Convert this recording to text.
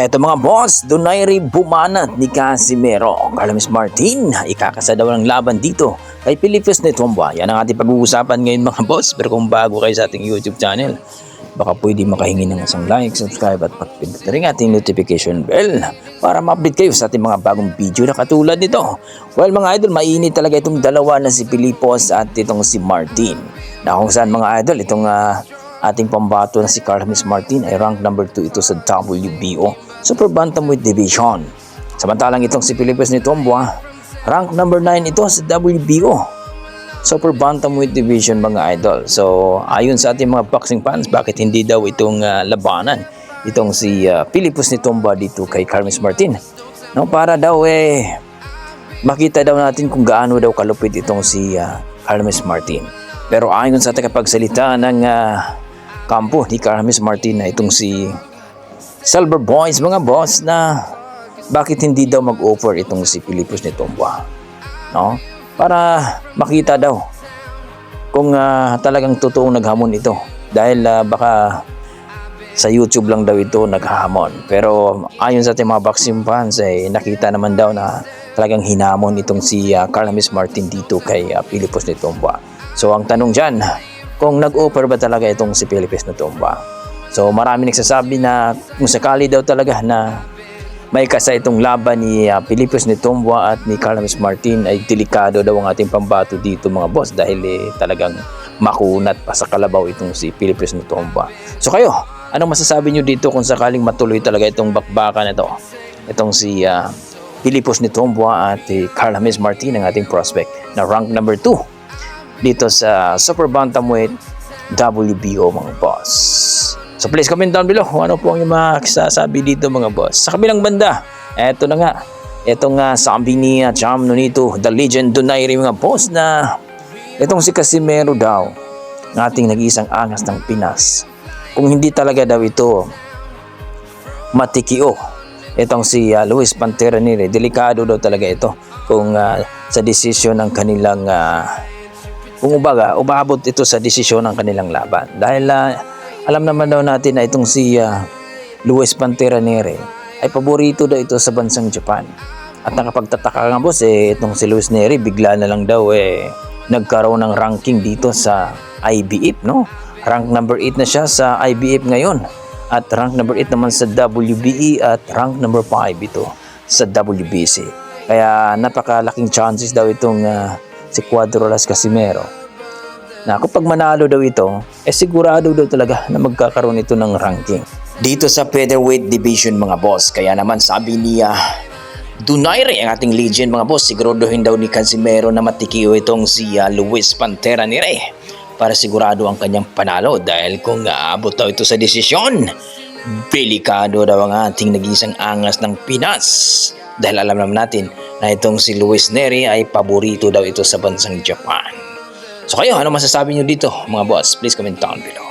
Eto mga boss, Donaire bumanat ni Casimero. Carlos Martin, ikakasa daw ng laban dito kay Philippus Netomba. Yan ang ating pag-uusapan ngayon mga boss. Pero kung bago kayo sa ating YouTube channel, baka pwede makahingi ng isang like, subscribe at pakipindot na rin ating notification bell para ma-update kayo sa ating mga bagong video na katulad nito. Well mga idol, mainit talaga itong dalawa na si Philippus at itong si Martin. Na kung saan mga idol, itong ating pambato na si Carlos Martin ay rank number 2 ito sa WBO Super Bantamweight Division. Samantalang itong si Philippus Netomba, rank number 9 ito sa WBO Super Bantamweight Division mga idol. So ayon sa ating mga boxing fans, bakit hindi daw itong labanan itong si Philippus Netomba dito kay Carlos Martin? No, para daw makita daw natin kung gaano daw kalupit itong si Carlos Martin. Pero ayon sa tagapagsalita ng kampo ni Carlos Martin na itong si Silver Boys mga boss, na bakit hindi daw mag-offer itong si Philippus Netomba, no? Para makita daw kung talagang totoong naghamon ito, dahil baka sa YouTube lang daw ito naghahamon. Pero ayon sa ating mga boxing fans ay nakita naman daw na talagang hinamon itong si Carlos Martin dito kay Philippus Netomba. So ang tanong dyan, kung nag-offer ba talaga itong si Philippus Netomba? So marami nagsasabi na kung sakali daw talaga na may kasa itong laban ni Philippus Netomba at ni Carlos Martin, ay delikado daw ang ating pambato dito mga boss, dahil talagang makunat pa sa kalabaw itong si Philippus Netomba. So kayo, anong masasabi nyo dito kung sakaling matuloy talaga itong bakbakan na ito? Itong si Philippus Netomba at Carlos Martin, ang ating prospect na rank number 2 dito sa Super Bantamweight WBO mga boss. So please comment down below kung ano po ang masasabi dito mga boss. Sa kabilang banda, eto na nga, etong sabi ni Cham Nonito, the legend Donaire mga boss, na itong si Casimero daw, ng ating nag-iisang angas ng Pinas, kung hindi talaga daw ito matikio itong si Luis Pantera Nere, delikado daw talaga ito kung sa desisyon ng kanilang kung umaabot ito sa desisyon ng kanilang laban. Dahil alam naman daw natin na itong si Luis Pantera Nere ay paborito daw ito sa bansang Japan. At nakapagtataka nga boss, itong si Luis Nere bigla na lang daw nagkaroon ng ranking dito sa IBF, no? Rank number 8 na siya sa IBF ngayon. At rank number 8 naman sa WBE at rank number 5 ito sa WBC. Kaya napakalaking chances daw itong si Cuadrolas Casimero na kapag manalo daw ito, sigurado daw talaga na magkakaroon ito ng ranking dito sa featherweight division mga boss. Kaya naman sabi niya Donaire, ang ating legend mga boss, siguraduhin daw ni Casimero na matikiyo itong si Luis Pantera Nere para sigurado ang kanyang panalo, dahil kung aabot daw ito sa desisyon, delikado daw ang ating nag-iisang angas ng Pinas, dahil alam naman natin na itong si Luis Nere ay paborito daw ito sa bansang Japan. So kayo, ano masasabi nyo dito mga boss? Please comment down below.